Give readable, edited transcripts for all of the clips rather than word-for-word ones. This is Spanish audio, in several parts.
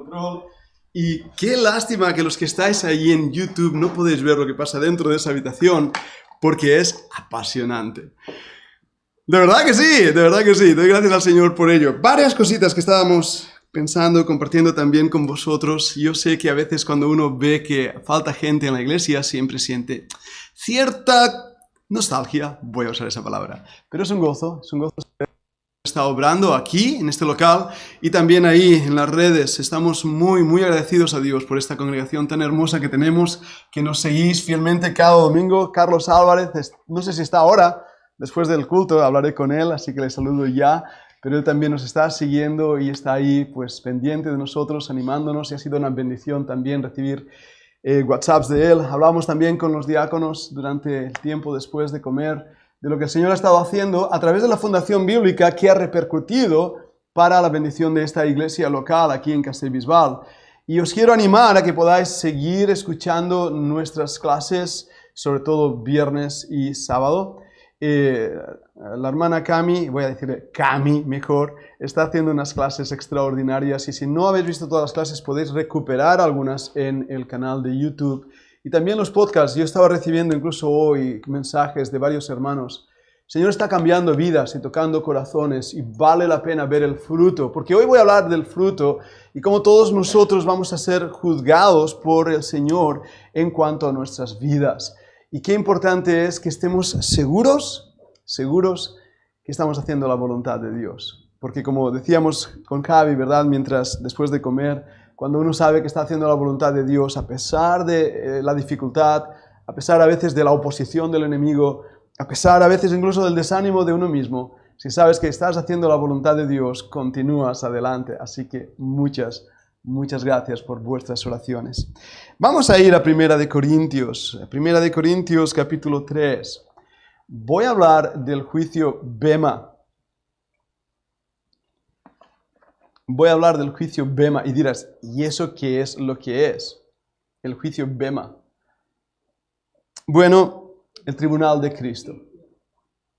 control. Y qué lástima que los que estáis ahí en YouTube no podéis ver lo que pasa dentro de esa habitación, porque es apasionante. De verdad que sí, de verdad que sí. Doy gracias al Señor por ello. Varias cositas que estábamos pensando, compartiendo también con vosotros. Yo sé que a veces cuando uno ve que falta gente en la iglesia, siempre siente cierta nostalgia, voy a usar esa palabra. Pero es un gozo está obrando aquí, en este local, y también ahí en las redes. Estamos muy, muy agradecidos a Dios por esta congregación tan hermosa que tenemos, que nos seguís fielmente cada domingo. Carlos Álvarez, no sé si está ahora, después del culto hablaré con él, así que le saludo ya, pero él también nos está siguiendo y está ahí pues pendiente de nosotros, animándonos, y ha sido una bendición también recibir WhatsApps de él. Hablamos también con los diáconos durante el tiempo después de comer, de lo que el Señor ha estado haciendo a través de la Fundación Bíblica, que ha repercutido para la bendición de esta iglesia local aquí en Castellbisbal. Y os quiero animar a que podáis seguir escuchando nuestras clases, sobre todo viernes y sábado. La hermana Cami, voy a decirle Cami mejor, está haciendo unas clases extraordinarias, y si no habéis visto todas las clases podéis recuperar algunas en el canal de YouTube. Y también los podcasts. Yo estaba recibiendo incluso hoy mensajes de varios hermanos. El Señor está cambiando vidas y tocando corazones, y vale la pena ver el fruto, porque hoy voy a hablar del fruto y cómo todos nosotros vamos a ser juzgados por el Señor en cuanto a nuestras vidas. Y qué importante es que estemos seguros que estamos haciendo la voluntad de Dios. Porque como decíamos con Javi, ¿verdad? Después de comer, cuando uno sabe que está haciendo la voluntad de Dios, a pesar de la dificultad, a pesar a veces de la oposición del enemigo, a pesar a veces incluso del desánimo de uno mismo, si sabes que estás haciendo la voluntad de Dios, continúas adelante. Así que muchas gracias por vuestras oraciones. Vamos a ir a 1 Corintios, capítulo 3. Voy a hablar del juicio Bema. Voy a hablar del juicio Bema, y dirás, ¿y eso qué es lo que es? El juicio Bema. Bueno, el tribunal de Cristo.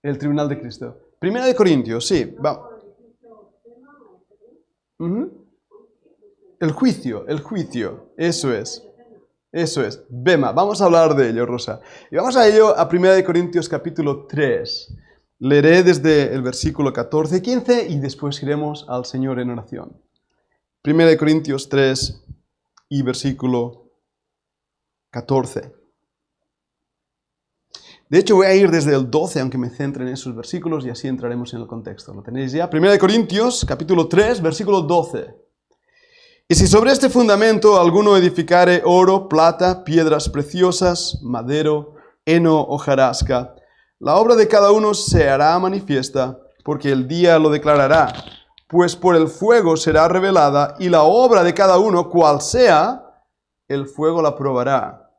El tribunal de Cristo. 1 Corintios, sí. Va. El juicio, eso es. Bema, vamos a hablar de ello, Rosa. Y vamos a ello a 1 Corintios capítulo 3. Leeré desde el versículo 14 y 15 y después iremos al Señor en oración. 1 Corintios 3 y versículo 14. De hecho, voy a ir desde el 12, aunque me centre en esos versículos, y así entraremos en el contexto. ¿Lo tenéis ya? 1 Corintios, capítulo 3, versículo 12. Y si sobre este fundamento alguno edificare oro, plata, piedras preciosas, madero, heno, hojarasca, la obra de cada uno se hará manifiesta, porque el día lo declarará, pues por el fuego será revelada, y la obra de cada uno, cual sea, el fuego la probará.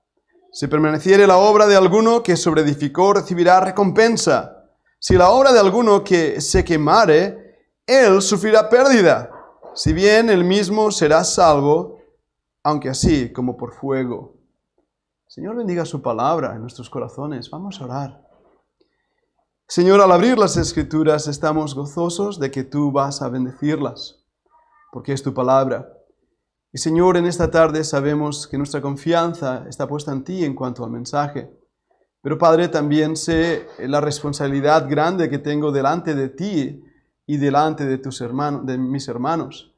Si permaneciere la obra de alguno que sobreedificó, recibirá recompensa. Si la obra de alguno que se quemare, él sufrirá pérdida, si bien él mismo será salvo, aunque así como por fuego. Señor, bendiga su palabra en nuestros corazones. Vamos a orar. Señor, al abrir las Escrituras estamos gozosos de que tú vas a bendecirlas, porque es tu palabra. Y Señor, en esta tarde sabemos que nuestra confianza está puesta en ti en cuanto al mensaje. Pero Padre, también sé la responsabilidad grande que tengo delante de ti y delante de de mis hermanos.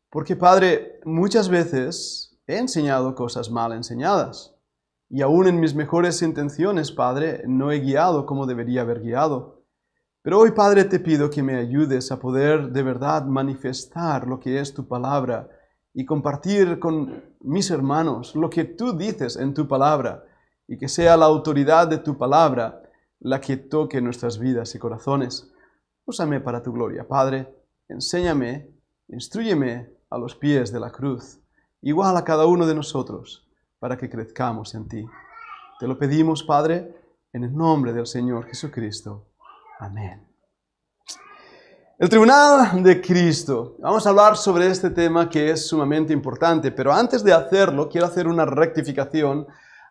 Porque Padre, muchas veces he enseñado cosas mal enseñadas. Y aún en mis mejores intenciones, Padre, no he guiado como debería haber guiado. Pero hoy, Padre, te pido que me ayudes a poder de verdad manifestar lo que es tu palabra y compartir con mis hermanos lo que tú dices en tu palabra, y que sea la autoridad de tu palabra la que toque nuestras vidas y corazones. Úsame para tu gloria, Padre. Enséñame, instrúyeme a los pies de la cruz, igual a cada uno de nosotros, para que crezcamos en ti. Te lo pedimos, Padre, en el nombre del Señor Jesucristo. Amén. El tribunal de Cristo. Vamos a hablar sobre este tema que es sumamente importante, pero antes de hacerlo, quiero hacer una rectificación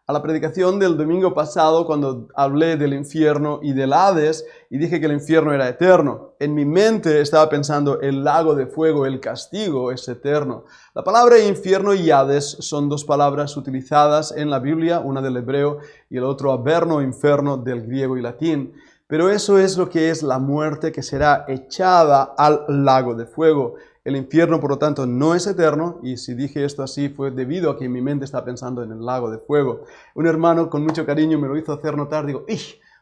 a la predicación del domingo pasado cuando hablé del infierno y del Hades y dije que el infierno era eterno. En mi mente estaba pensando el lago de fuego, el castigo es eterno. La palabra infierno y Hades son dos palabras utilizadas en la Biblia, una del hebreo y el otro averno, inferno del griego y latín. Pero eso es lo que es la muerte que será echada al lago de fuego. El infierno, por lo tanto, no es eterno, y si dije esto así fue debido a que mi mente está pensando en el lago de fuego. Un hermano con mucho cariño me lo hizo hacer notar, digo,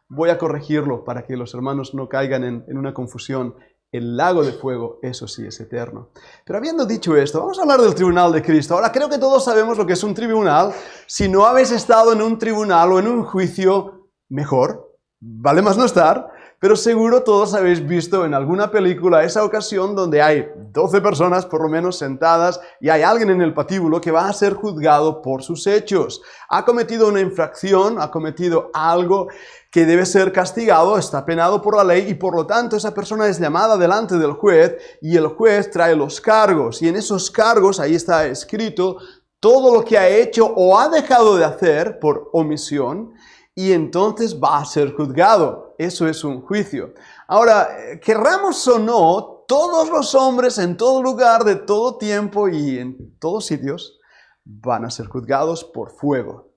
voy a corregirlo para que los hermanos no caigan en una confusión. El lago de fuego, eso sí es eterno. Pero habiendo dicho esto, vamos a hablar del tribunal de Cristo. Ahora, creo que todos sabemos lo que es un tribunal. Si no habéis estado en un tribunal o en un juicio, mejor, vale más no estar. Pero seguro todos habéis visto en alguna película esa ocasión donde hay 12 personas por lo menos sentadas y hay alguien en el patíbulo que va a ser juzgado por sus hechos. Ha cometido una infracción, ha cometido algo que debe ser castigado, está penado por la ley y por lo tanto esa persona es llamada delante del juez y el juez trae los cargos y en esos cargos ahí está escrito todo lo que ha hecho o ha dejado de hacer por omisión y entonces va a ser juzgado. Eso es un juicio. Ahora, querramos o no, todos los hombres en todo lugar, de todo tiempo y en todos sitios van a ser juzgados por fuego.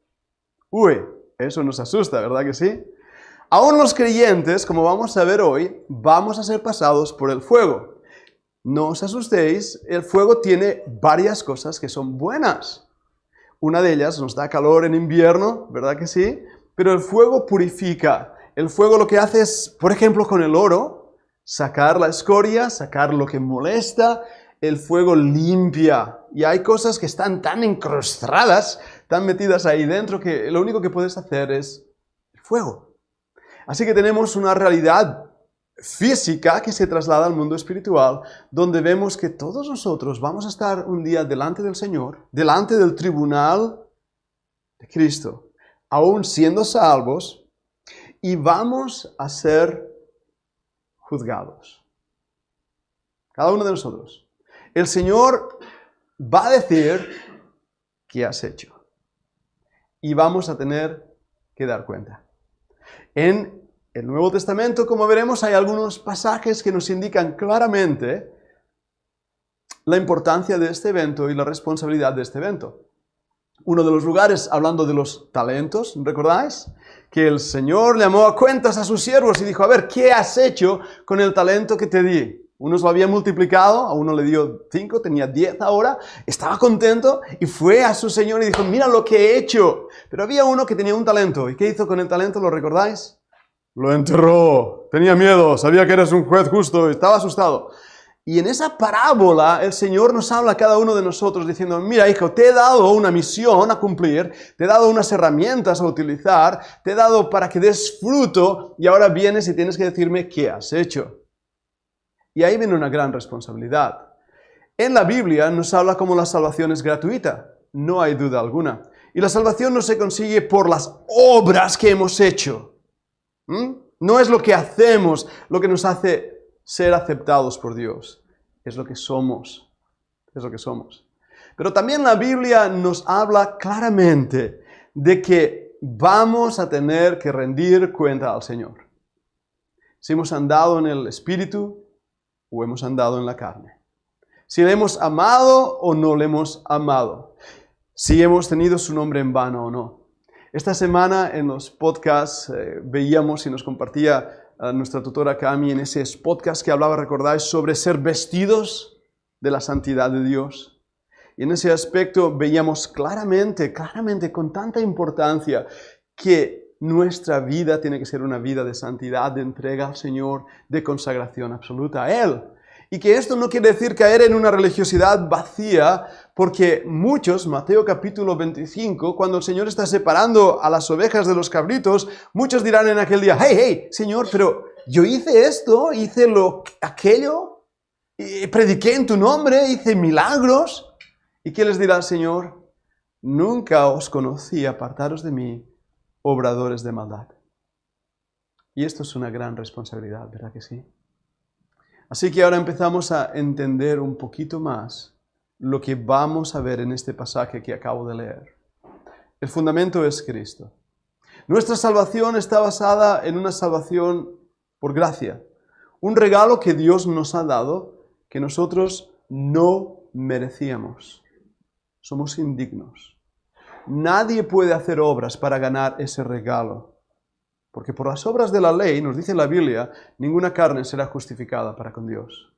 Uy, eso nos asusta, ¿verdad que sí? Aún los creyentes, como vamos a ver hoy, vamos a ser pasados por el fuego. No os asustéis, el fuego tiene varias cosas que son buenas. Una de ellas nos da calor en invierno, ¿verdad que sí? Pero el fuego purifica. El fuego lo que hace es, por ejemplo, con el oro, sacar la escoria, sacar lo que molesta. El fuego limpia. Y hay cosas que están tan incrustadas, tan metidas ahí dentro, que lo único que puedes hacer es el fuego. Así que tenemos una realidad física que se traslada al mundo espiritual, donde vemos que todos nosotros vamos a estar un día delante del Señor, delante del tribunal de Cristo, aún siendo salvos, y vamos a ser juzgados. Cada uno de nosotros. El Señor va a decir qué has hecho. Y vamos a tener que dar cuenta. En el Nuevo Testamento, como veremos, hay algunos pasajes que nos indican claramente la importancia de este evento y la responsabilidad de este evento. Uno de los lugares, hablando de los talentos, ¿recordáis? Que el Señor llamó a cuentas a sus siervos y dijo, a ver, ¿qué has hecho con el talento que te di? Unos lo habían multiplicado, a uno le dio 5, tenía 10 ahora, estaba contento y fue a su Señor y dijo, mira lo que he hecho. Pero había uno que tenía un talento, ¿y qué hizo con el talento? ¿Lo recordáis? Lo enterró, tenía miedo, sabía que eres un juez justo, estaba asustado. Y en esa parábola el Señor nos habla a cada uno de nosotros diciendo, mira hijo, te he dado una misión a cumplir, te he dado unas herramientas a utilizar, te he dado para que des fruto y ahora vienes y tienes que decirme qué has hecho. Y ahí viene una gran responsabilidad. En la Biblia nos habla como la salvación es gratuita, no hay duda alguna. Y la salvación no se consigue por las obras que hemos hecho. No es lo que hacemos lo que nos hace ser aceptados por Dios. Es lo que somos. Es lo que somos. Pero también la Biblia nos habla claramente de que vamos a tener que rendir cuenta al Señor. Si hemos andado en el Espíritu o hemos andado en la carne. Si le hemos amado o no le hemos amado. Si hemos tenido su nombre en vano o no. Esta semana en los podcasts veíamos y nos compartía nuestra tutora Cami en ese podcast que hablaba, recordáis, sobre ser vestidos de la santidad de Dios. Y en ese aspecto veíamos claramente, con tanta importancia, que nuestra vida tiene que ser una vida de santidad, de entrega al Señor, de consagración absoluta a Él. Y que esto no quiere decir caer en una religiosidad vacía, porque muchos, Mateo capítulo 25, cuando el Señor está separando a las ovejas de los cabritos, muchos dirán en aquel día, hey, Señor, pero yo hice esto, hice aquello, y prediqué en tu nombre, hice milagros. ¿Y qué les dirá el Señor? Nunca os conocí, apartaros de mí, obradores de maldad. Y esto es una gran responsabilidad, ¿verdad que sí? Así que ahora empezamos a entender un poquito más lo que vamos a ver en este pasaje que acabo de leer. El fundamento es Cristo. Nuestra salvación está basada en una salvación por gracia. Un regalo que Dios nos ha dado que nosotros no merecíamos. Somos indignos. Nadie puede hacer obras para ganar ese regalo. Porque por las obras de la ley, nos dice la Biblia, ninguna carne será justificada para con Dios.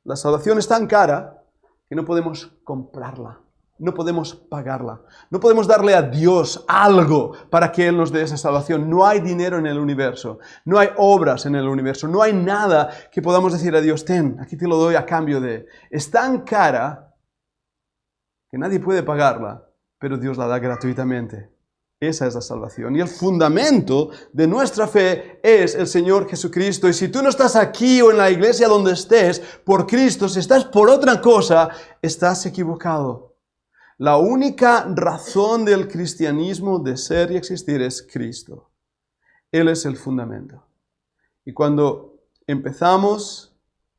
La salvación es tan cara que no podemos comprarla. No podemos pagarla. No podemos darle a Dios algo para que Él nos dé esa salvación. No hay dinero en el universo. No hay obras en el universo. No hay nada que podamos decir a Dios, ten, aquí te lo doy a cambio de. Es tan cara que nadie puede pagarla, pero Dios la da gratuitamente. Esa es la salvación. Y el fundamento de nuestra fe es el Señor Jesucristo. Y si tú no estás aquí o en la iglesia donde estés por Cristo, si estás por otra cosa, estás equivocado. La única razón del cristianismo de ser y existir es Cristo. Él es el fundamento. Y cuando empezamos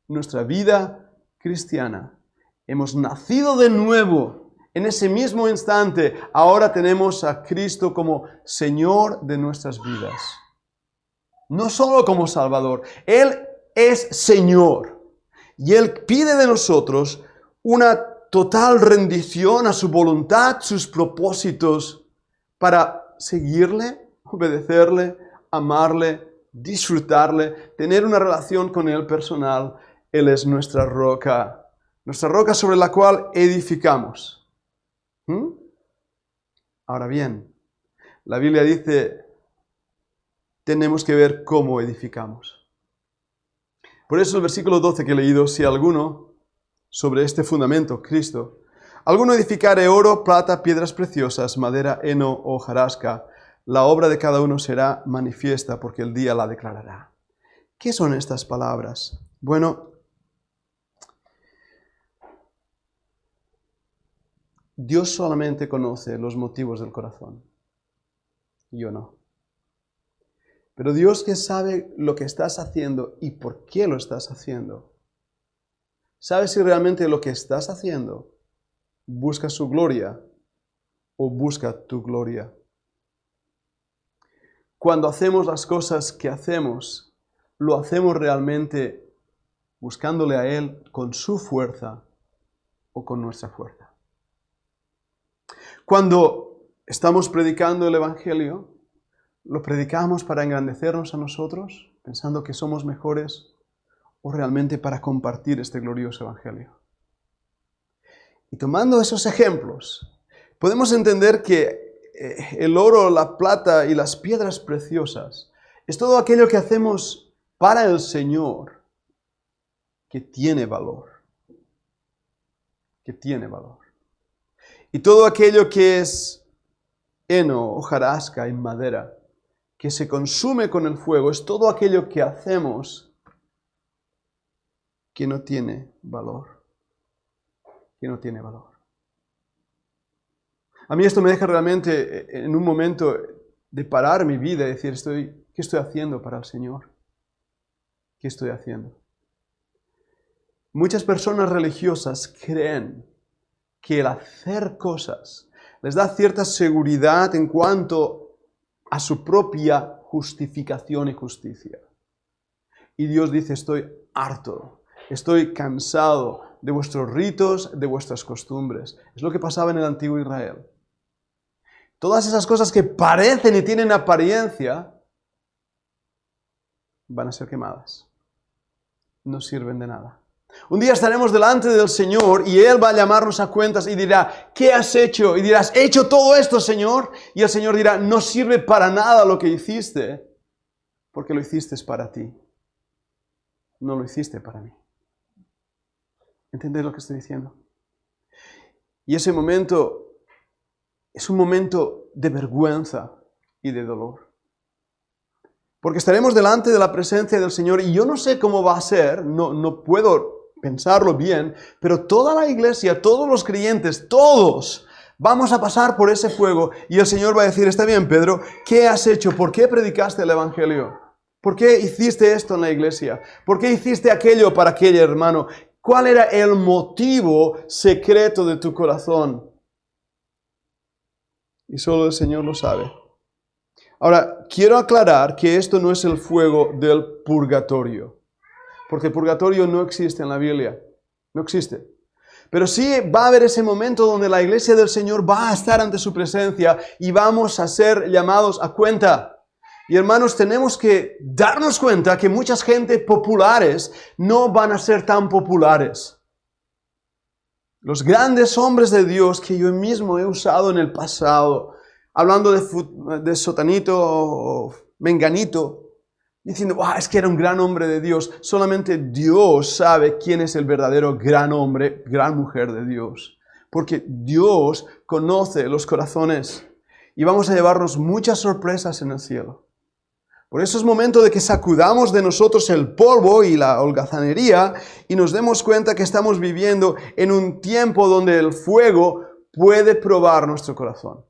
nuestra vida cristiana, hemos nacido de nuevo. En ese mismo instante, ahora tenemos a Cristo como Señor de nuestras vidas. No solo como Salvador. Él es Señor. Y Él pide de nosotros una total rendición a su voluntad, sus propósitos, para seguirle, obedecerle, amarle, disfrutarle, tener una relación con Él personal. Él es nuestra roca sobre la cual edificamos. Ahora bien, la Biblia dice, tenemos que ver cómo edificamos. Por eso el versículo 12 que he leído, si alguno, sobre este fundamento, Cristo, alguno edificare oro, plata, piedras preciosas, madera, heno o hojarasca, la obra de cada uno será manifiesta, porque el día la declarará. ¿Qué son estas palabras? Bueno, Dios solamente conoce los motivos del corazón. Yo no. Pero Dios, que sabe lo que estás haciendo y por qué lo estás haciendo, sabe si realmente lo que estás haciendo busca su gloria o busca tu gloria. Cuando hacemos las cosas que hacemos, lo hacemos realmente buscándole a Él con su fuerza o con nuestra fuerza. Cuando estamos predicando el Evangelio, ¿lo predicamos para engrandecernos a nosotros, pensando que somos mejores, o realmente para compartir este glorioso Evangelio? Y tomando esos ejemplos, podemos entender que el oro, la plata y las piedras preciosas es todo aquello que hacemos para el Señor que tiene valor. Que tiene valor. Y todo aquello que es heno, hojarasca y madera, que se consume con el fuego, es todo aquello que hacemos que no tiene valor. Que no tiene valor. A mí esto me deja realmente en un momento de parar mi vida y decir, ¿qué estoy haciendo para el Señor? ¿Qué estoy haciendo? Muchas personas religiosas creen que el hacer cosas les da cierta seguridad en cuanto a su propia justificación y justicia. Y Dios dice, estoy harto, estoy cansado de vuestros ritos, de vuestras costumbres. Es lo que pasaba en el antiguo Israel. Todas esas cosas que parecen y tienen apariencia van a ser quemadas. No sirven de nada. Un día estaremos delante del Señor y Él va a llamarnos a cuentas y dirá, ¿qué has hecho? Y dirás, he hecho todo esto, Señor. Y el Señor dirá, no sirve para nada lo que hiciste, porque lo hiciste para ti. No lo hiciste para mí. ¿Entendéis lo que estoy diciendo? Y ese momento es un momento de vergüenza y de dolor. Porque estaremos delante de la presencia del Señor y yo no sé cómo va a ser, no puedo pensarlo bien, pero toda la iglesia, todos los creyentes, todos vamos a pasar por ese fuego y el Señor va a decir, está bien, Pedro, ¿qué has hecho? ¿Por qué predicaste el Evangelio? ¿Por qué hiciste esto en la iglesia? ¿Por qué hiciste aquello para aquel hermano? ¿Cuál era el motivo secreto de tu corazón? Y solo el Señor lo sabe. Ahora, quiero aclarar que esto no es el fuego del purgatorio. Porque el purgatorio no existe en la Biblia. No existe. Pero sí va a haber ese momento donde la iglesia del Señor va a estar ante su presencia y vamos a ser llamados a cuenta. Y hermanos, tenemos que darnos cuenta que muchas gente populares no van a ser tan populares. Los grandes hombres de Dios que yo mismo he usado en el pasado, hablando de Sotanito o Menganito, diciendo, es que era un gran hombre de Dios. Solamente Dios sabe quién es el verdadero gran hombre, gran mujer de Dios. Porque Dios conoce los corazones y vamos a llevarnos muchas sorpresas en el cielo. Por eso es momento de que sacudamos de nosotros el polvo y la holgazanería y nos demos cuenta que estamos viviendo en un tiempo donde el fuego puede probar nuestro corazón.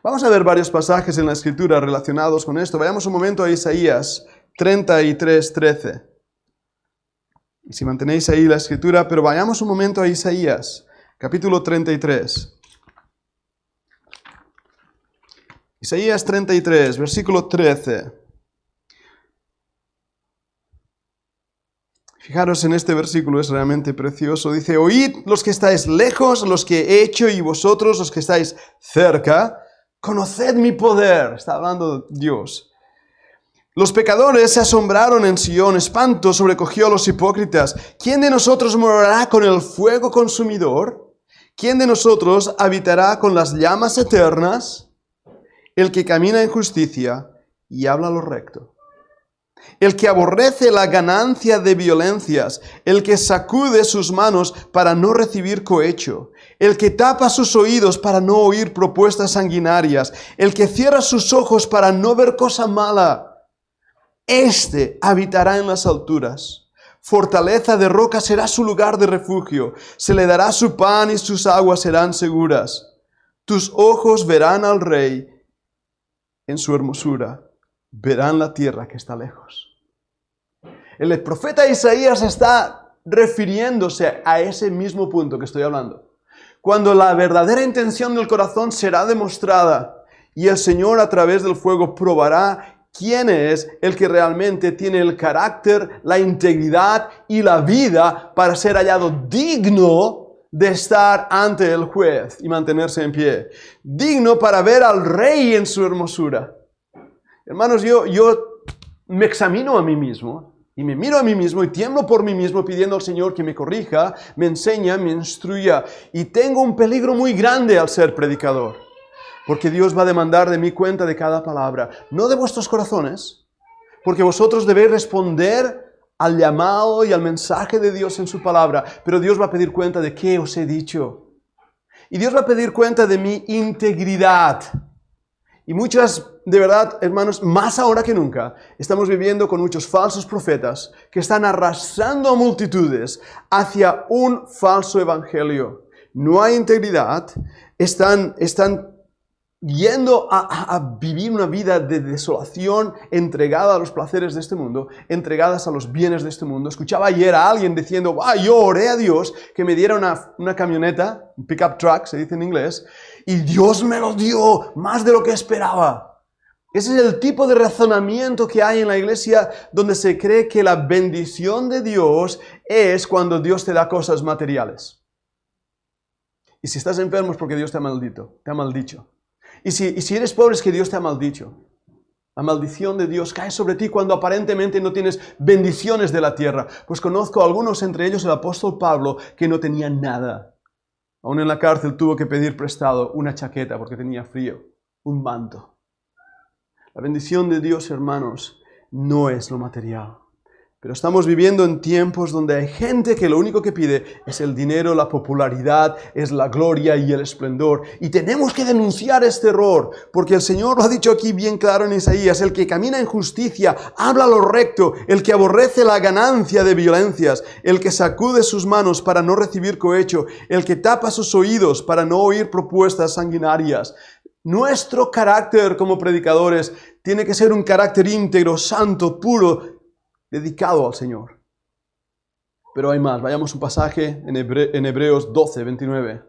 Vamos a ver varios pasajes en la Escritura relacionados con esto. Vayamos un momento a Isaías 33:13. Y si mantenéis ahí la Escritura, pero vayamos un momento a Isaías, capítulo 33. Isaías 33, versículo 13. Fijaros en este versículo, es realmente precioso. Dice, oíd los que estáis lejos, los que he hecho, y vosotros los que estáis cerca, conoced mi poder. Está hablando Dios. Los pecadores se asombraron en Sión, espanto sobrecogió a los hipócritas. ¿Quién de nosotros morará con el fuego consumidor? ¿Quién de nosotros habitará con las llamas eternas? El que camina en justicia y habla lo recto. El que aborrece la ganancia de violencias, el que sacude sus manos para no recibir cohecho, el que tapa sus oídos para no oír propuestas sanguinarias, el que cierra sus ojos para no ver cosa mala, éste habitará en las alturas. Fortaleza de roca será su lugar de refugio, se le dará su pan y sus aguas serán seguras. Tus ojos verán al Rey en su hermosura, verán la tierra que está lejos. El profeta Isaías está refiriéndose a ese mismo punto que estoy hablando. Cuando la verdadera intención del corazón será demostrada y el Señor a través del fuego probará quién es el que realmente tiene el carácter, la integridad y la vida para ser hallado digno de estar ante el juez y mantenerse en pie. Digno para ver al Rey en su hermosura. Hermanos, yo me examino a mí mismo y me miro a mí mismo y tiemblo por mí mismo pidiendo al Señor que me corrija, me enseñe, me instruya. Y tengo un peligro muy grande al ser predicador. Porque Dios va a demandar de mí cuenta de cada palabra. No de vuestros corazones, porque vosotros debéis responder al llamado y al mensaje de Dios en su palabra, pero Dios va a pedir cuenta de qué os he dicho. Y Dios va a pedir cuenta de mi integridad. Y muchas, de verdad, hermanos, más ahora que nunca, estamos viviendo con muchos falsos profetas que están arrastrando a multitudes hacia un falso evangelio. No hay integridad, están yendo a vivir una vida de desolación, entregada a los placeres de este mundo, entregadas a los bienes de este mundo. Escuchaba ayer a alguien diciendo, yo oré a Dios que me diera una camioneta, un pickup truck, se dice en inglés, y Dios me lo dio más de lo que esperaba. Ese es el tipo de razonamiento que hay en la iglesia donde se cree que la bendición de Dios es cuando Dios te da cosas materiales. Y si estás enfermo es porque Dios te ha maldicho. Y si eres pobre es que Dios te ha maldicho. La maldición de Dios cae sobre ti cuando aparentemente no tienes bendiciones de la tierra. Pues conozco a algunos, entre ellos el apóstol Pablo, que no tenían nada. Aún en la cárcel tuvo que pedir prestado una chaqueta porque tenía frío, un manto. La bendición de Dios, hermanos, no es lo material. Pero estamos viviendo en tiempos donde hay gente que lo único que pide es el dinero, la popularidad, es la gloria y el esplendor. Y tenemos que denunciar este error, porque el Señor lo ha dicho aquí bien claro en Isaías. El que camina en justicia, habla lo recto, el que aborrece la ganancia de violencias, el que sacude sus manos para no recibir cohecho, el que tapa sus oídos para no oír propuestas sanguinarias. Nuestro carácter como predicadores tiene que ser un carácter íntegro, santo, puro, dedicado al Señor. Pero hay más. Vayamos a un pasaje en Hebreos 12, 29.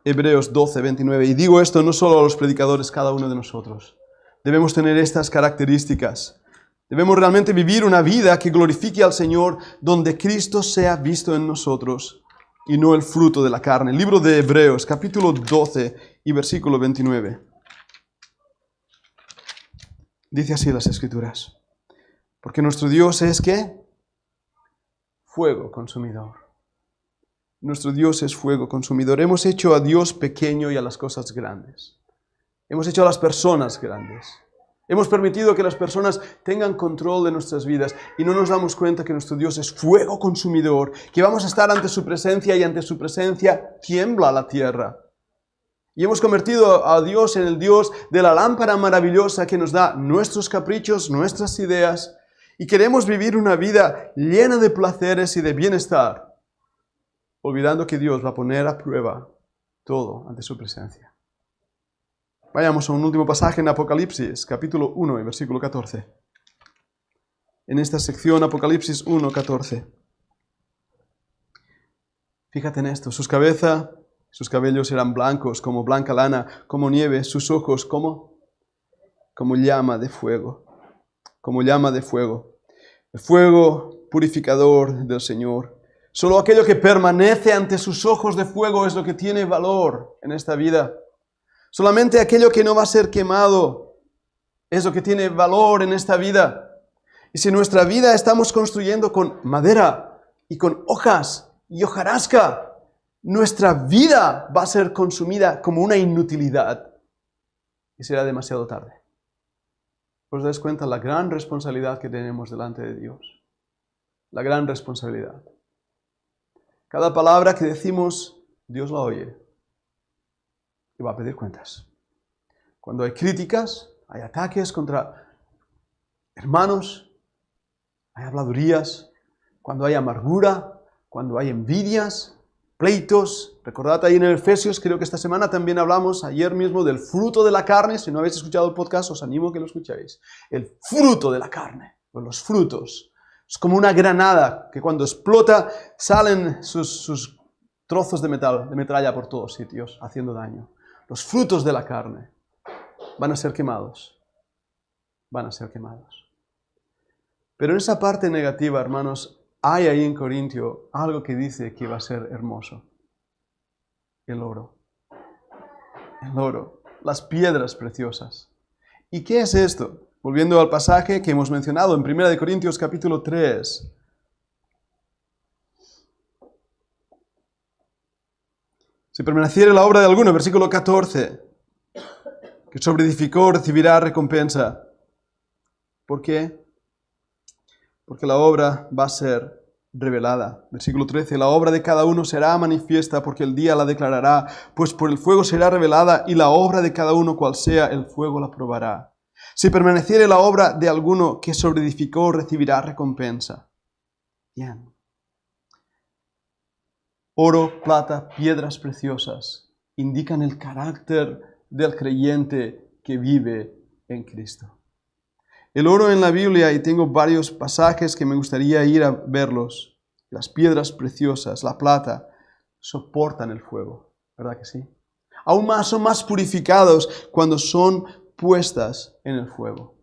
Hebreos 12, 29. Y digo esto no solo a los predicadores, cada uno de nosotros. Debemos tener estas características. Debemos realmente vivir una vida que glorifique al Señor, donde Cristo sea visto en nosotros y no el fruto de la carne. El libro de Hebreos, capítulo 12 y versículo 29. Dice así las Escrituras. Porque nuestro Dios es, ¿qué? Fuego consumidor. Nuestro Dios es fuego consumidor. Hemos hecho a Dios pequeño y a las cosas grandes. Hemos hecho a las personas grandes. Hemos permitido que las personas tengan control de nuestras vidas y no nos damos cuenta que nuestro Dios es fuego consumidor, que vamos a estar ante su presencia y ante su presencia tiembla la tierra. Y hemos convertido a Dios en el Dios de la lámpara maravillosa que nos da nuestros caprichos, nuestras ideas, y queremos vivir una vida llena de placeres y de bienestar, olvidando que Dios va a poner a prueba todo ante su presencia. Vayamos a un último pasaje en Apocalipsis, capítulo 1 y versículo 14. En esta sección, Apocalipsis 1, 14. Fíjate en esto, sus cabellos eran blancos como blanca lana, como nieve, sus ojos como llama de fuego, como llama de fuego. El fuego purificador del Señor. Solo aquello que permanece ante sus ojos de fuego es lo que tiene valor en esta vida. Solamente aquello que no va a ser quemado es lo que tiene valor en esta vida. Y si nuestra vida estamos construyendo con madera y con hojas y hojarasca, nuestra vida va a ser consumida como una inutilidad y será demasiado tarde. ¿Os dais cuenta la gran responsabilidad que tenemos delante de Dios? La gran responsabilidad. Cada palabra que decimos, Dios la oye y va a pedir cuentas. Cuando hay críticas, hay ataques contra hermanos, hay habladurías, cuando hay amargura, cuando hay envidias, pleitos. Recordad ahí en el Efesios, creo que esta semana también hablamos, ayer mismo, del fruto de la carne. Si no habéis escuchado el podcast, os animo a que lo escuchéis. El fruto de la carne, o los frutos. Es como una granada que cuando explota salen sus trozos de metralla por todos sitios, haciendo daño. Los frutos de la carne van a ser quemados. Van a ser quemados. Pero en esa parte negativa, hermanos, hay ahí en Corintio algo que dice que va a ser hermoso. El oro. El oro. Las piedras preciosas. ¿Y qué es esto? Volviendo al pasaje que hemos mencionado en 1 Corintios capítulo 3. Si permaneciere la obra de alguno, versículo 14, que sobreedificó recibirá recompensa. ¿Por qué? Porque la obra va a ser revelada. Versículo 13, la obra de cada uno será manifiesta porque el día la declarará, pues por el fuego será revelada y la obra de cada uno cual sea, el fuego la probará. Si permaneciere la obra de alguno que sobreedificó, recibirá recompensa. Bien. Oro, plata, piedras preciosas indican el carácter del creyente que vive en Cristo. El oro en la Biblia, y tengo varios pasajes que me gustaría ir a verlos, las piedras preciosas, la plata, soportan el fuego, ¿verdad que sí? Aún más son más purificados cuando son puestas en el fuego.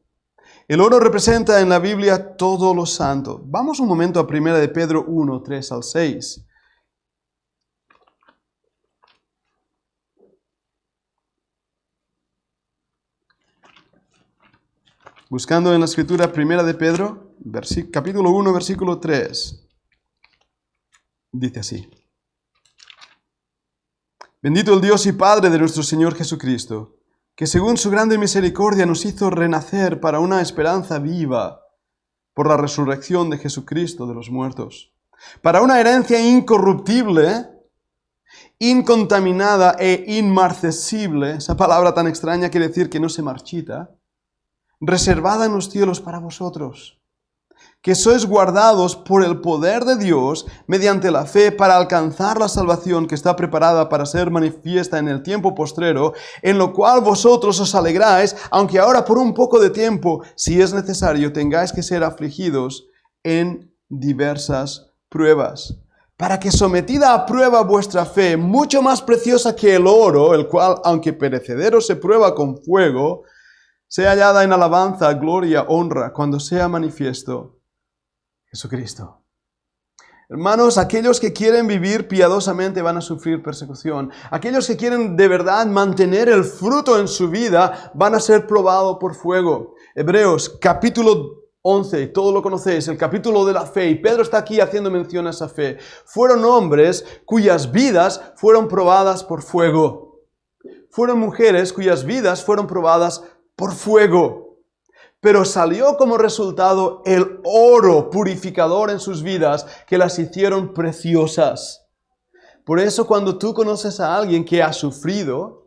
El oro representa en la Biblia todo lo santo. Vamos un momento a 1 de Pedro 1, 3 al 6. Buscando en la Escritura 1 de Pedro, capítulo 1, versículo 3. Dice así. Bendito el Dios y Padre de nuestro Señor Jesucristo, que según su grande misericordia nos hizo renacer para una esperanza viva por la resurrección de Jesucristo de los muertos, para una herencia incorruptible, incontaminada e inmarcesible. Esa palabra tan extraña quiere decir que no se marchita, reservada en los cielos para vosotros, que sois guardados por el poder de Dios mediante la fe para alcanzar la salvación que está preparada para ser manifiesta en el tiempo postrero, en lo cual vosotros os alegráis, aunque ahora por un poco de tiempo, si es necesario, tengáis que ser afligidos en diversas pruebas, para que sometida a prueba vuestra fe, mucho más preciosa que el oro, el cual, aunque perecedero, se prueba con fuego, sea hallada en alabanza, gloria, honra, cuando sea manifiesto Jesucristo. Hermanos, aquellos que quieren vivir piadosamente van a sufrir persecución. Aquellos que quieren de verdad mantener el fruto en su vida van a ser probados por fuego. Hebreos capítulo 11, todo lo conocéis, el capítulo de la fe, y Pedro está aquí haciendo mención a esa fe. Fueron hombres cuyas vidas fueron probadas por fuego. Fueron mujeres cuyas vidas fueron probadas por fuego. Pero salió como resultado el oro purificador en sus vidas que las hicieron preciosas. Por eso cuando tú conoces a alguien que ha sufrido,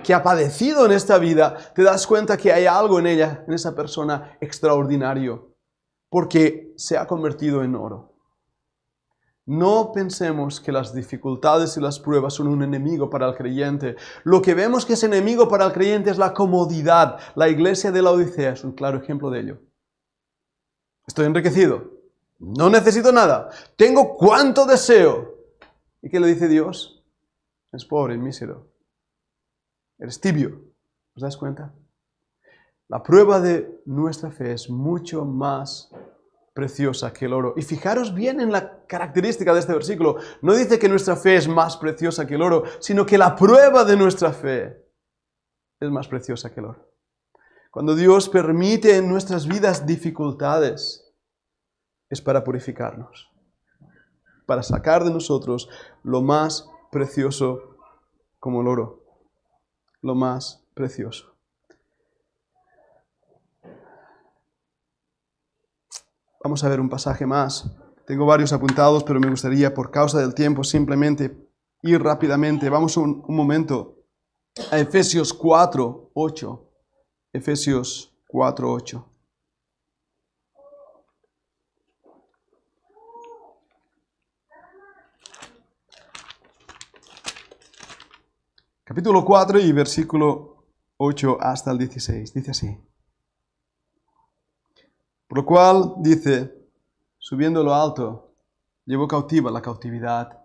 que ha padecido en esta vida, te das cuenta que hay algo en ella, en esa persona extraordinario, porque se ha convertido en oro. No pensemos que las dificultades y las pruebas son un enemigo para el creyente. Lo que vemos que es enemigo para el creyente es la comodidad. La iglesia de la Odisea es un claro ejemplo de ello. Estoy enriquecido. No necesito nada. Tengo cuanto deseo. ¿Y qué le dice Dios? Es pobre y mísero. Eres tibio. ¿Os das cuenta? La prueba de nuestra fe es mucho más preciosa que el oro. Y fijaros bien en la característica de este versículo. No dice que nuestra fe es más preciosa que el oro, sino que la prueba de nuestra fe es más preciosa que el oro. Cuando Dios permite en nuestras vidas dificultades, es para purificarnos, para sacar de nosotros lo más precioso como el oro, lo más precioso. Vamos a ver un pasaje más. Tengo varios apuntados, pero me gustaría, por causa del tiempo, simplemente ir rápidamente. Vamos un momento a Efesios 4:8. Efesios 4:8. Capítulo 4 y versículo 8 hasta el 16. Dice así. Por lo cual, dice, subiendo lo alto, llevó cautiva la cautividad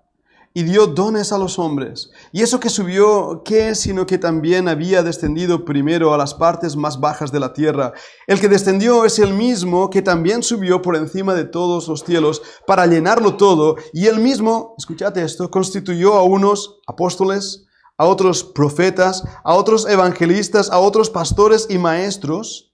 y dio dones a los hombres. Y eso que subió, ¿qué es? Sino que también había descendido primero a las partes más bajas de la tierra. El que descendió es el mismo que también subió por encima de todos los cielos para llenarlo todo. Y él mismo, escuchad esto, constituyó a unos apóstoles, a otros profetas, a otros evangelistas, a otros pastores y maestros.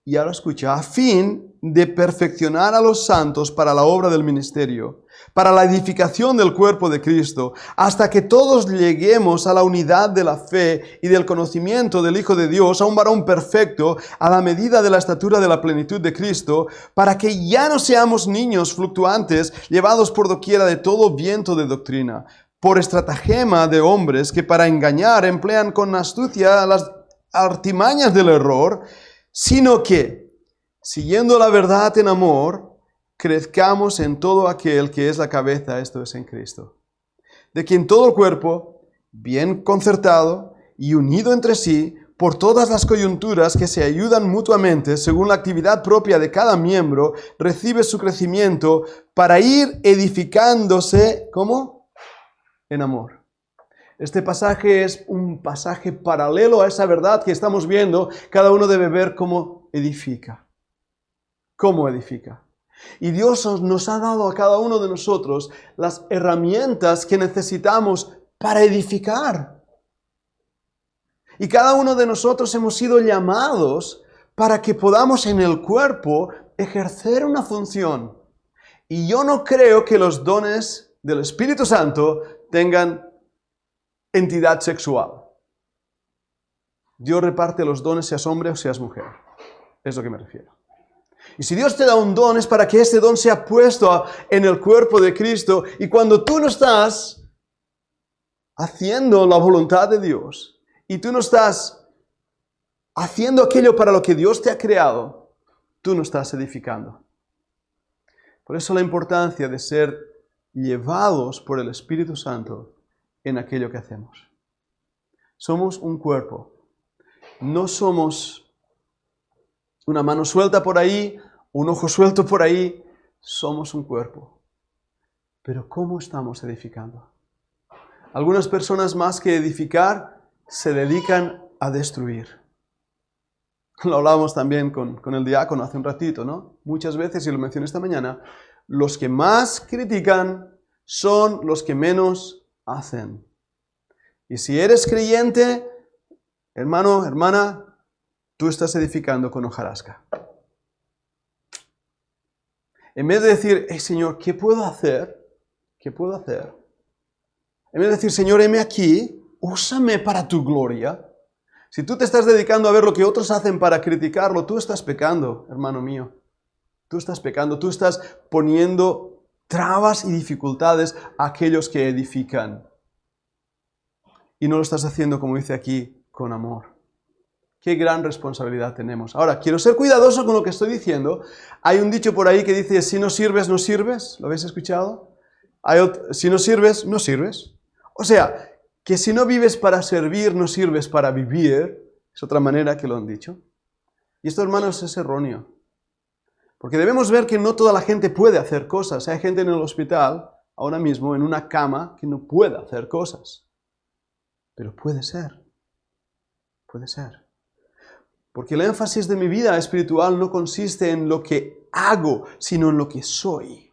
Y ahora escucha, a fin de perfeccionar a los santos para la obra del ministerio, para la edificación del cuerpo de Cristo, hasta que todos lleguemos a la unidad de la fe y del conocimiento del Hijo de Dios, a un varón perfecto, a la medida de la estatura de la plenitud de Cristo, para que ya no seamos niños fluctuantes, llevados por doquiera de todo viento de doctrina, por estratagema de hombres que para engañar emplean con astucia las artimañas del error, sino que, siguiendo la verdad en amor, crezcamos en todo aquel que es la cabeza, esto es en Cristo. De quien todo el cuerpo, bien concertado y unido entre sí, por todas las coyunturas que se ayudan mutuamente, según la actividad propia de cada miembro, recibe su crecimiento para ir edificándose, ¿cómo? En amor. Este pasaje es un pasaje paralelo a esa verdad que estamos viendo. Cada uno debe ver cómo edifica. ¿Cómo edifica? Y Dios nos ha dado a cada uno de nosotros las herramientas que necesitamos para edificar. Y cada uno de nosotros hemos sido llamados para que podamos en el cuerpo ejercer una función. Y yo no creo que los dones del Espíritu Santo tengan entidad sexual. Dios reparte los dones seas hombre o seas mujer. Es lo que me refiero. Y si Dios te da un don es para que ese don sea puesto en el cuerpo de Cristo. Y cuando tú no estás haciendo la voluntad de Dios y tú no estás haciendo aquello para lo que Dios te ha creado, tú no estás edificando. Por eso la importancia de ser llevados por el Espíritu Santo en aquello que hacemos. Somos un cuerpo. No somos una mano suelta por ahí, un ojo suelto por ahí. Somos un cuerpo. pero ¿cómo estamos edificando? Algunas personas más que edificar se dedican a destruir. Lo hablábamos también con el diácono hace un ratito, ¿no? Muchas veces, y lo mencioné esta mañana, los que más critican son los que menos hacen. Y si eres creyente, hermano, hermana, tú estás edificando con hojarasca. En vez de decir, Señor, ¿qué puedo hacer? ¿Qué puedo hacer? En vez de decir, Señor, heme aquí, úsame para tu gloria. Si tú te estás dedicando a ver lo que otros hacen para criticarlo, tú estás pecando, hermano mío. Tú estás pecando, tú estás poniendo trabas y dificultades a aquellos que edifican. Y no lo estás haciendo, como dice aquí, con amor. Qué gran responsabilidad tenemos. Ahora, quiero ser cuidadoso con lo que estoy diciendo. Hay un dicho por ahí que dice, si no sirves, no sirves. ¿Lo habéis escuchado? Si no sirves, no sirves. O sea, que si no vives para servir, no sirves para vivir. Es otra manera que lo han dicho. Y esto, hermanos, es erróneo. Porque debemos ver que no toda la gente puede hacer cosas. Hay gente en el hospital, ahora mismo, en una cama, que no puede hacer cosas. Pero puede ser. Puede ser. Porque el énfasis de mi vida espiritual no consiste en lo que hago, sino en lo que soy.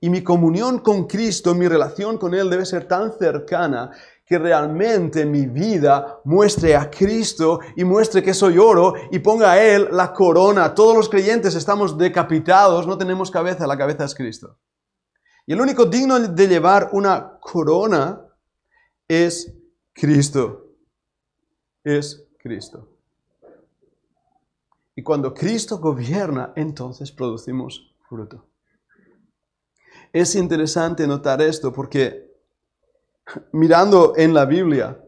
Y mi comunión con Cristo, mi relación con Él debe ser tan cercana que realmente mi vida muestre a Cristo y muestre que soy oro y ponga a Él la corona. Todos los creyentes estamos decapitados, no tenemos cabeza, la cabeza es Cristo. Y el único digno de llevar una corona es Cristo. Es Cristo. Y cuando Cristo gobierna, entonces producimos fruto. Es interesante notar esto porque mirando en la Biblia,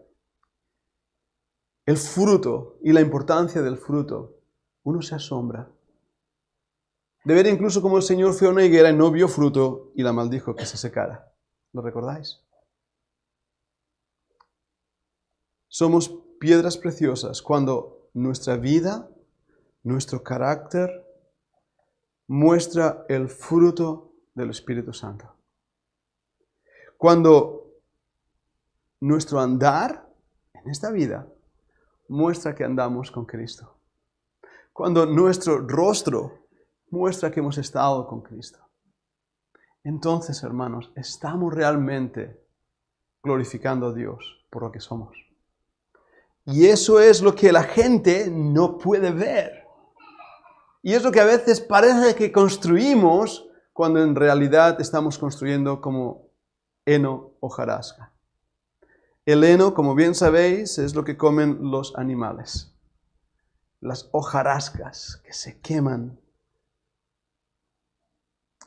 el fruto y la importancia del fruto, uno se asombra. De ver incluso como el Señor fue a una higuera y no vio fruto y la maldijo que se secara. ¿Lo recordáis? Somos piedras preciosas cuando nuestra vida, nuestro carácter, muestra el fruto del Espíritu Santo. Cuando nuestro andar en esta vida muestra que andamos con Cristo. Cuando nuestro rostro muestra que hemos estado con Cristo. Entonces, hermanos, estamos realmente glorificando a Dios por lo que somos. Y eso es lo que la gente no puede ver. Y es lo que a veces parece que construimos cuando en realidad estamos construyendo como heno o hojarasca. El heno, como bien sabéis, es lo que comen los animales. Las hojarascas que se queman.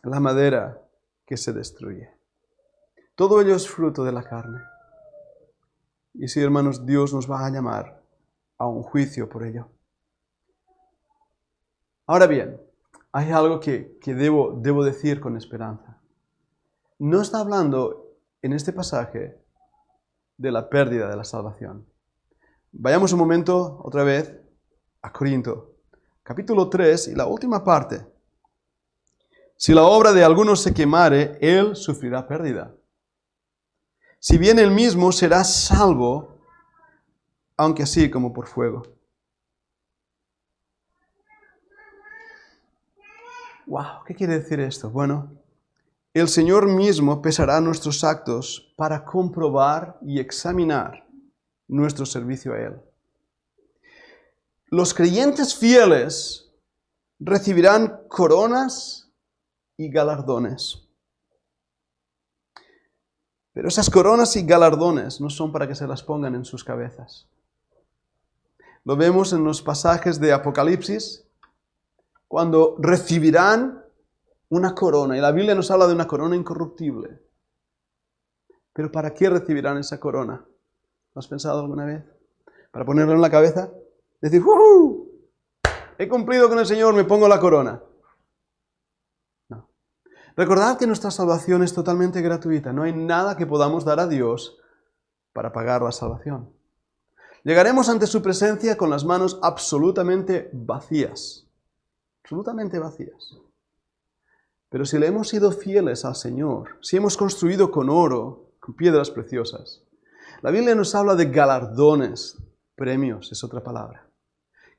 La madera que se destruye. Todo ello es fruto de la carne. Y sí, hermanos, Dios nos va a llamar a un juicio por ello. Ahora bien, hay algo que debo decir con esperanza. No está hablando en este pasaje de la pérdida de la salvación. Vayamos un momento otra vez a Corinto, capítulo 3 y la última parte. Si la obra de alguno se quemare, él sufrirá pérdida. Si bien él mismo será salvo, aunque así como por fuego. Wow, ¿qué quiere decir esto? Bueno, el Señor mismo pesará nuestros actos para comprobar y examinar nuestro servicio a Él. Los creyentes fieles recibirán coronas y galardones. Pero esas coronas y galardones no son para que se las pongan en sus cabezas. Lo vemos en los pasajes de Apocalipsis, cuando recibirán una corona. Y la Biblia nos habla de una corona incorruptible. Pero ¿para qué recibirán esa corona? ¿Lo has pensado alguna vez? ¿Para ponerla en la cabeza? Decir, ¡uh! He cumplido con el Señor, me pongo la corona. No. Recordad que nuestra salvación es totalmente gratuita. No hay nada que podamos dar a Dios para pagar la salvación. Llegaremos ante su presencia con las manos absolutamente vacías. Absolutamente vacías. Pero si le hemos sido fieles al Señor, si hemos construido con oro, con piedras preciosas, la Biblia nos habla de galardones, premios es otra palabra,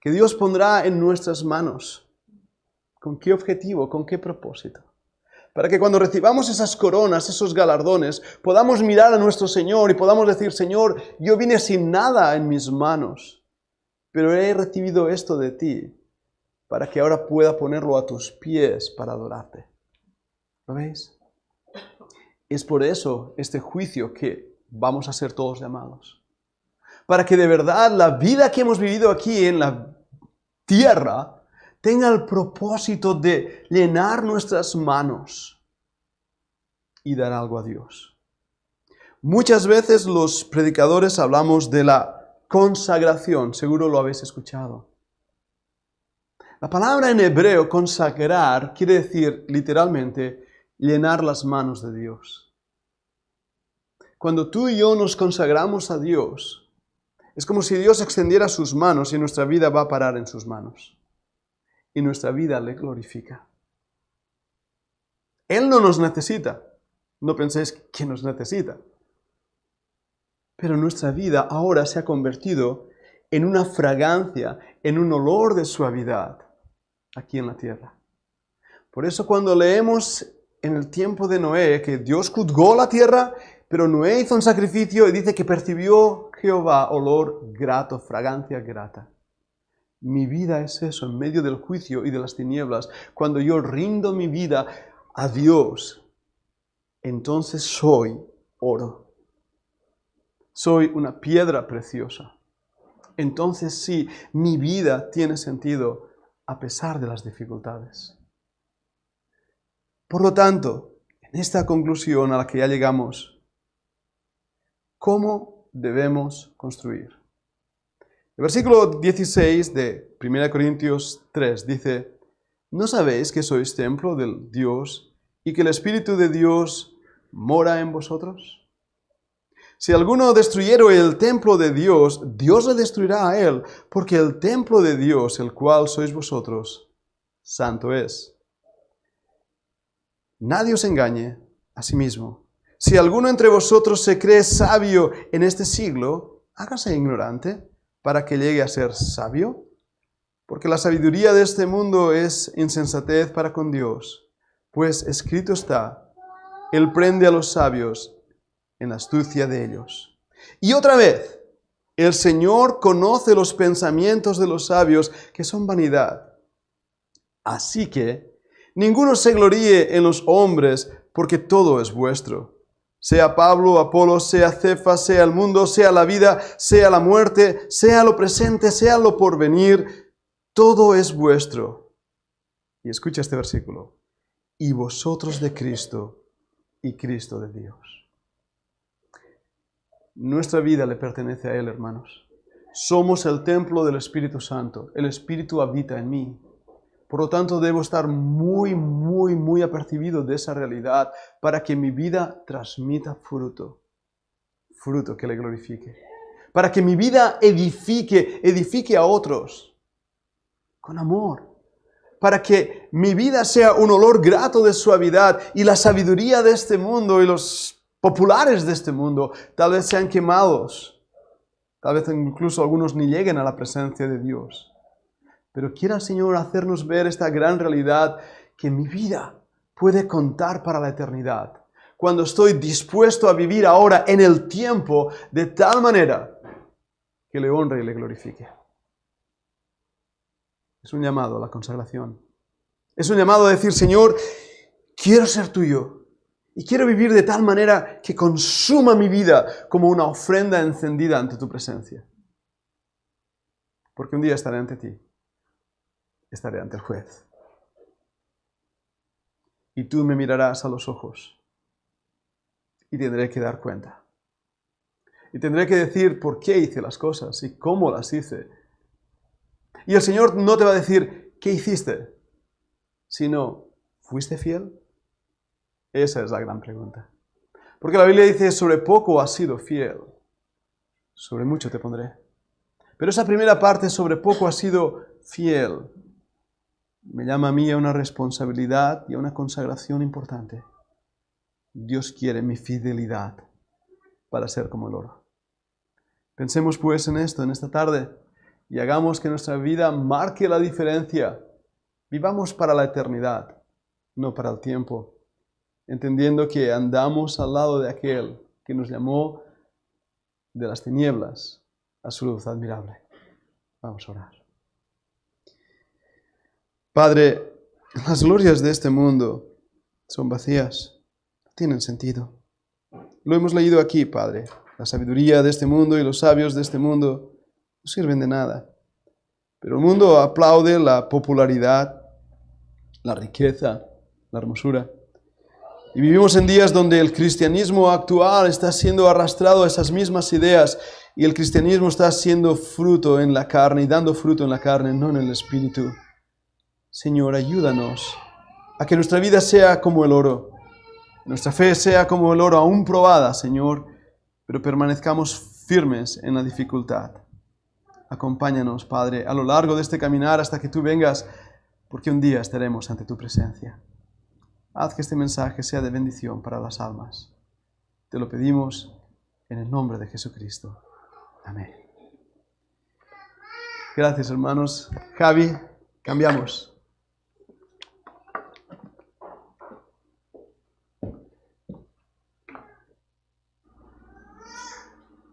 que Dios pondrá en nuestras manos. ¿Con qué objetivo? ¿Con qué propósito? Para que cuando recibamos esas coronas, esos galardones, podamos mirar a nuestro Señor y podamos decir, Señor, yo vine sin nada en mis manos, pero he recibido esto de ti, para que ahora pueda ponerlo a tus pies para adorarte. ¿Lo veis? Es por eso este juicio que vamos a ser todos llamados. Para que de verdad la vida que hemos vivido aquí en la tierra tenga el propósito de llenar nuestras manos y dar algo a Dios. Muchas veces los predicadores hablamos de la consagración, seguro lo habéis escuchado. La palabra en hebreo consagrar quiere decir literalmente llenar las manos de Dios. Cuando tú y yo nos consagramos a Dios, es como si Dios extendiera sus manos y nuestra vida va a parar en sus manos. Y nuestra vida le glorifica. Él no nos necesita. No penséis que nos necesita. Pero nuestra vida ahora se ha convertido en una fragancia, en un olor de suavidad aquí en la tierra. Por eso cuando leemos en el tiempo de Noé que Dios juzgó la tierra, pero Noé hizo un sacrificio y dice que percibió Jehová olor grato, fragancia grata. Mi vida es eso, en medio del juicio y de las tinieblas. Cuando yo rindo mi vida a Dios, entonces soy oro. Soy una piedra preciosa. Entonces sí, mi vida tiene sentido a pesar de las dificultades. Por lo tanto, en esta conclusión a la que ya llegamos, ¿cómo debemos construir? El versículo 16 de 1 Corintios 3 dice, ¿no sabéis que sois templo del Dios y que el Espíritu de Dios mora en vosotros? Si alguno destruyere el templo de Dios, Dios le destruirá a él, porque el templo de Dios, el cual sois vosotros, santo es. Nadie os engañe a sí mismo. Si alguno entre vosotros se cree sabio en este siglo, hágase ignorante para que llegue a ser sabio, porque la sabiduría de este mundo es insensatez para con Dios, pues escrito está, Él prende a los sabios en la astucia de ellos. Y otra vez, el Señor conoce los pensamientos de los sabios, que son vanidad. Así que ninguno se gloríe en los hombres, porque todo es vuestro. Sea Pablo, Apolos, sea Cefas, sea el mundo, sea la vida, sea la muerte, sea lo presente, sea lo porvenir, todo es vuestro. Y escucha este versículo. Y vosotros de Cristo, y Cristo de Dios. Nuestra vida le pertenece a Él, hermanos. Somos el templo del Espíritu Santo. El Espíritu habita en mí. Por lo tanto, debo estar muy apercibido de esa realidad para que mi vida transmita fruto. Fruto que le glorifique. Para que mi vida edifique a otros con amor. Para que mi vida sea un olor grato de suavidad y la sabiduría de este mundo y los populares de este mundo tal vez sean quemados. Tal vez incluso algunos ni lleguen a la presencia de Dios. Pero quiera el Señor hacernos ver esta gran realidad que mi vida puede contar para la eternidad. Cuando estoy dispuesto a vivir ahora en el tiempo de tal manera que le honre y le glorifique. Es un llamado a la consagración. Es un llamado a decir, Señor, quiero ser tuyo. Y quiero vivir de tal manera que consuma mi vida como una ofrenda encendida ante tu presencia. Porque un día estaré ante ti. Estaré ante el juez. Y tú me mirarás a los ojos. Y tendré que dar cuenta. Y tendré que decir por qué hice las cosas y cómo las hice. Y el Señor no te va a decir, ¿qué hiciste? Sino, ¿fuiste fiel? Esa es la gran pregunta. Porque la Biblia dice, sobre poco has sido fiel. Sobre mucho te pondré. Pero esa primera parte, sobre poco has sido fiel. me llama a mí a una responsabilidad y a una consagración importante. Dios quiere mi fidelidad para ser como el oro. Pensemos pues en esto, en esta tarde, y hagamos que nuestra vida marque la diferencia. Vivamos para la eternidad, no para el tiempo, entendiendo que andamos al lado de aquel que nos llamó de las tinieblas a su luz admirable. Vamos a orar. Padre, las glorias de este mundo son vacías, no tienen sentido. Lo hemos leído aquí, Padre. La sabiduría de este mundo y los sabios de este mundo no sirven de nada. Pero el mundo aplaude la popularidad, la riqueza, la hermosura. Y vivimos en días donde el cristianismo actual está siendo arrastrado a esas mismas ideas y el cristianismo está siendo fruto en la carne y dando fruto en la carne, no en el espíritu. Señor, ayúdanos a que nuestra vida sea como el oro, nuestra fe sea como el oro aún probada, Señor, pero permanezcamos firmes en la dificultad. Acompáñanos, Padre, a lo largo de este caminar hasta que tú vengas, porque un día estaremos ante tu presencia. Haz que este mensaje sea de bendición para las almas. Te lo pedimos en el nombre de Jesucristo. Amén. Gracias, hermanos. Javi, cambiamos.